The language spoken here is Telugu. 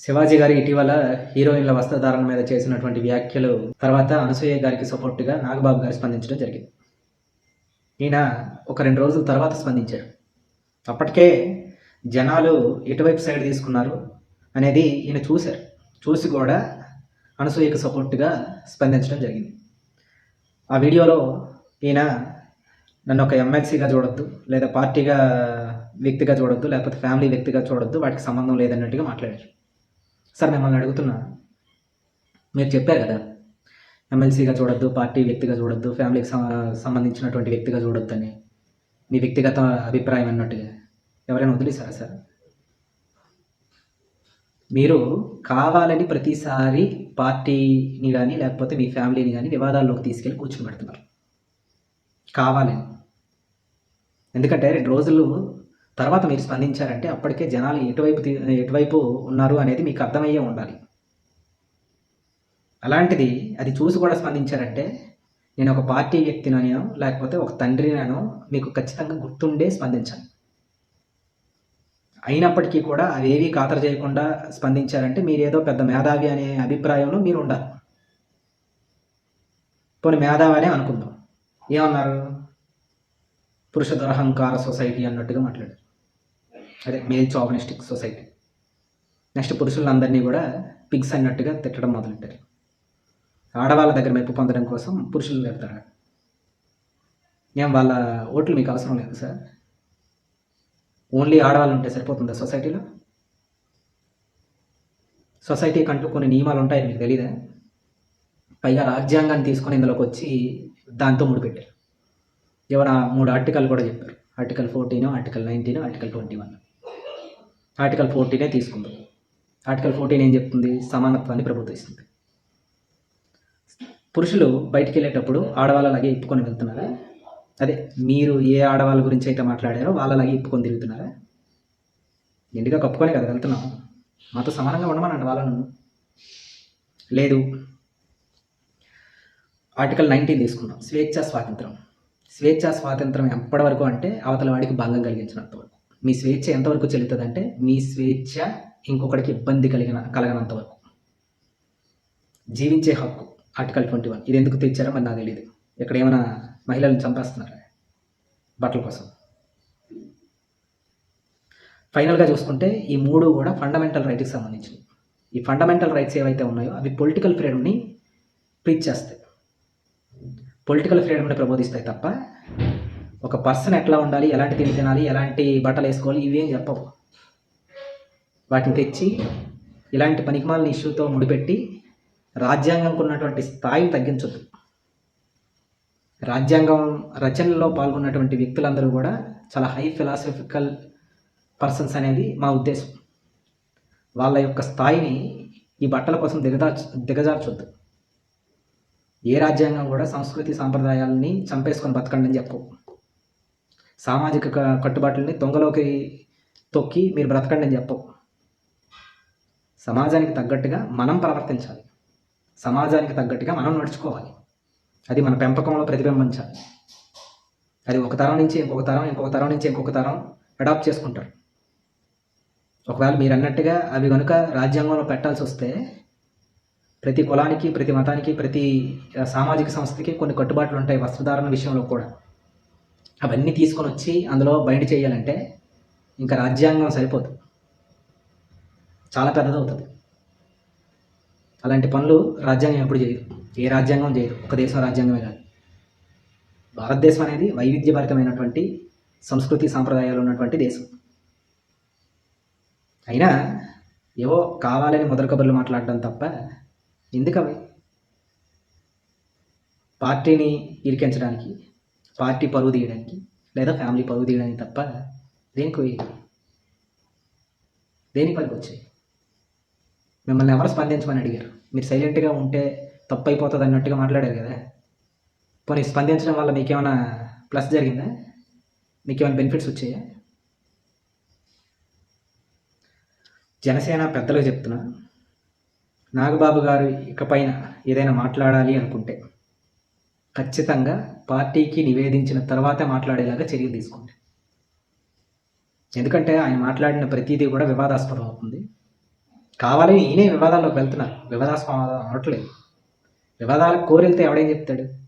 శివాజీ గారు ఇటీవల హీరోయిన్ల వస్త్రధారణ మీద చేసినటువంటి వ్యాఖ్యలు తర్వాత అనసూయ గారికి సపోర్టుగా నాగబాబు గారు స్పందించడం జరిగింది. ఈయన ఒక 2 రోజుల తర్వాత స్పందించారు. అప్పటికే జనాలు ఎటువైపు సైడ్ తీసుకున్నారు అనేది ఈయన చూశారు. చూసి కూడా అనసూయకు సపోర్టుగా స్పందించడం జరిగింది. ఆ వీడియోలో ఈయన నన్ను ఒక ఎమ్మెల్సీగా చూడొద్దు, లేదా పార్టీగా వ్యక్తిగా చూడొద్దు, లేకపోతే ఫ్యామిలీ వ్యక్తిగా చూడొద్దు, వాటికి సంబంధం లేదన్నట్టుగా మాట్లాడారు. సార్ మిమ్మల్ని అడుగుతున్నా, మీరు చెప్పారు కదా ఎమ్మెల్సీగా చూడొద్దు, పార్టీ వ్యక్తిగా చూడొద్దు, ఫ్యామిలీకి సంబంధించినటువంటి వ్యక్తిగా చూడొద్దు అని మీ వ్యక్తిగత అభిప్రాయం అన్నట్టుగా ఎవరైనా వదిలేశారా సార్? మీరు కావాలని ప్రతిసారి పార్టీని కానీ లేకపోతే మీ ఫ్యామిలీని కానీ వివాదాల్లోకి తీసుకెళ్ళి కూర్చుని పెడుతున్నారు కావాలని. ఎందుకంటే 2 రోజులు తర్వాత మీరు స్పందించారంటే అప్పటికే జనాలు ఎటువైపు ఉన్నారు అనేది మీకు అర్థమయ్యే ఉండాలి. అలాంటిది అది చూసి కూడా స్పందించారంటే నేను ఒక పార్టీ వ్యక్తినో లేకపోతే ఒక తండ్రినో మీకు ఖచ్చితంగా గుర్తుండే స్పందించాలి. అయినప్పటికీ కూడా అవేవి ఖాతరు చేయకుండా స్పందించారంటే మీరేదో పెద్ద మేధావి అనే అభిప్రాయంలో మీరు ఉండాలి. పోనీ మేధావి అనే అనుకుందాం, ఏమన్నారు? పురుష దురహంకార సొసైటీ అన్నట్టుగా మాట్లాడారు. అదే మేల్ చావనిస్టిక్ సొసైటీ. నెక్స్ట్ పురుషులందరినీ కూడా పిగ్స్ అన్నట్టుగా తిట్టడం మొదలెట్టారు. ఆడవాళ్ళ దగ్గర మెప్పు పొందడం కోసం పురుషులు పెడతారు. ఏం వాళ్ళ ఓట్లు మీకు అవసరం లేదు సార్? ఓన్లీ ఆడవాళ్ళు ఉంటే సరిపోతుందా సొసైటీలో? సొసైటీకి అంటూ కొన్ని నియమాలు ఉంటాయి, మీకు తెలీదా? పైగా రాజ్యాంగాన్ని తీసుకొని ఇందులోకి వచ్చి దాంతో ముడిపెట్టారు. ఏమైనా 3 ఆర్టికల్ కూడా చెప్పారు. Article 14, article 19, article 21. ఆర్టికల్ 14 తీసుకుందాం. ఆర్టికల్ 14 ఏం చెప్తుంది? సమానత్వాన్ని ప్రభుత్విస్తుంది. పురుషులు బయటికి వెళ్ళేటప్పుడు ఆడవాళ్ళలాగే ఇప్పుకొని వెళ్తున్నారా? అదే మీరు ఏ ఆడవాళ్ళ గురించి అయితే మాట్లాడారో వాళ్ళలాగే ఇప్పుకొని తిరుగుతున్నారా? ఎండుగా కప్పుకొని కదా వెళ్తున్నాం. మాతో సమానంగా ఉండమనండి వాళ్ళను. లేదు. ఆర్టికల్ 19 తీసుకుందాం. స్వేచ్ఛా స్వాతంత్రం. స్వేచ్ఛా స్వాతంత్రం ఎప్పటి వరకు అంటే అవతల వాడికి భంగం కలిగించినంత వరకు. మీ స్వేచ్ఛ ఎంతవరకు చెల్లుతుందంటే మీ స్వేచ్ఛ ఇంకొకటికి ఇబ్బంది కలగనంత వరకు. జీవించే హక్కు ఆర్టికల్ 21. ఇది ఎందుకు తెచ్చారో మరి నాకు తెలియదు. ఇక్కడ ఏమైనా మహిళలను చంపేస్తున్నారా బట్టల కోసం? ఫైనల్గా చూసుకుంటే ఈ 3 కూడా ఫండమెంటల్ రైట్కి సంబంధించినవి. ఈ ఫండమెంటల్ రైట్స్ ఏవైతే ఉన్నాయో అవి పొలిటికల్ ఫ్రీడమ్ని ప్రీచ్ చేస్తాయి, పొలిటికల్ ఫ్రీడమ్ని ప్రబోధిస్తాయి తప్ప ఒక పర్సన్ ఎట్లా ఉండాలి, ఎలాంటి తిండి తినాలి, ఎలాంటి బట్టలు వేసుకోవాలి ఇవేం చెప్పవు. వాటిని తెచ్చి ఇలాంటి పనికిమాలిన ఇష్యూతో ముడిపెట్టి రాజ్యాంగంకు ఉన్నటువంటి స్థాయిని తగ్గించొద్దు. రాజ్యాంగం రచనలో పాల్గొన్నటువంటి వ్యక్తులందరూ కూడా చాలా హై ఫిలాసఫికల్ పర్సన్స్ అనేది మా ఉద్దేశం. వాళ్ళ యొక్క స్థాయిని ఈ బట్టల కోసం దిగజార్చొద్దు. ఏ రాజ్యాంగం కూడా సంస్కృతి సాంప్రదాయాలని చంపేసుకొని బతకండి అని చెప్పు. సామాజిక కట్టుబాట్లని తొంగలోకి తొక్కి మీరు బ్రతకండి అని చెప్పు. సమాజానికి తగ్గట్టుగా మనం ప్రవర్తించాలి, సమాజానికి తగ్గట్టుగా మనం నడుచుకోవాలి. అది మన పెంపకంలో ప్రతిబింబించాలి. అది ఒక తరం నుంచి ఇంకొక తరం, ఇంకొక తరం నుంచి ఇంకొక తరం అడాప్ట్ చేసుకుంటారు. ఒకవేళ మీరు అన్నట్టుగా అవి కనుక రాజ్యాంగంలో పెట్టాల్సి వస్తే ప్రతి కులానికి, ప్రతి మతానికి, ప్రతి సామాజిక సంస్థకి కొన్ని కట్టుబాట్లు ఉంటాయి వస్త్రధారణ విషయంలో కూడా. అవన్నీ తీసుకొని వచ్చి అందులో బైండ్ చేయాలంటే ఇంకా రాజ్యాంగం సరిపోదు, చాలా పెద్దదవుతుంది. అలాంటి పనులు రాజ్యాంగం ఎప్పుడు చేయదు, ఏ రాజ్యాంగం చేయదు. ఒక దేశం రాజ్యాంగమే కాదు. భారతదేశం అనేది వైవిధ్యభరితమైనటువంటి సంస్కృతి సాంప్రదాయాలు ఉన్నటువంటి దేశం. అయినా ఏవో కావాలని మొదలు కబుర్లు మాట్లాడడం తప్ప ఎందుకు అవి? పార్టీని ఇరికించడానికి, పార్టీ పరువు తీయడానికి, లేదా ఫ్యామిలీ పరువు తీయడానికి తప్ప దేనికి పనికి వచ్చాయి? మిమ్మల్ని ఎవరు స్పందించమని అడిగారు? మీరు సైలెంట్గా ఉంటే తప్పు అయిపోతుంది అన్నట్టుగా మాట్లాడారు కదా. పోనీ స్పందించడం వల్ల మీకేమైనా ప్లస్ జరిగిందా? మీకేమైనా బెనిఫిట్స్ వచ్చాయా? జనసేన పెద్దలకు చెప్తున్నా, నాగబాబు గారు ఇకపైన ఏదైనా మాట్లాడాలి అనుకుంటే ఖచ్చితంగా పార్టీకి నివేదించిన తర్వాతే మాట్లాడేలాగా చర్యలు తీసుకోండి. ఎందుకంటే ఆయన మాట్లాడిన ప్రతిదీ కూడా వివాదాస్పదం అవుతుంది. కావాలని ఈయనే వివాదాల్లోకి వెళ్తున్నారు. వివాదాస్పదం అవట్లేదు. వివాదాలకు కోరెళ్తే ఎవడేం చెప్తాడు?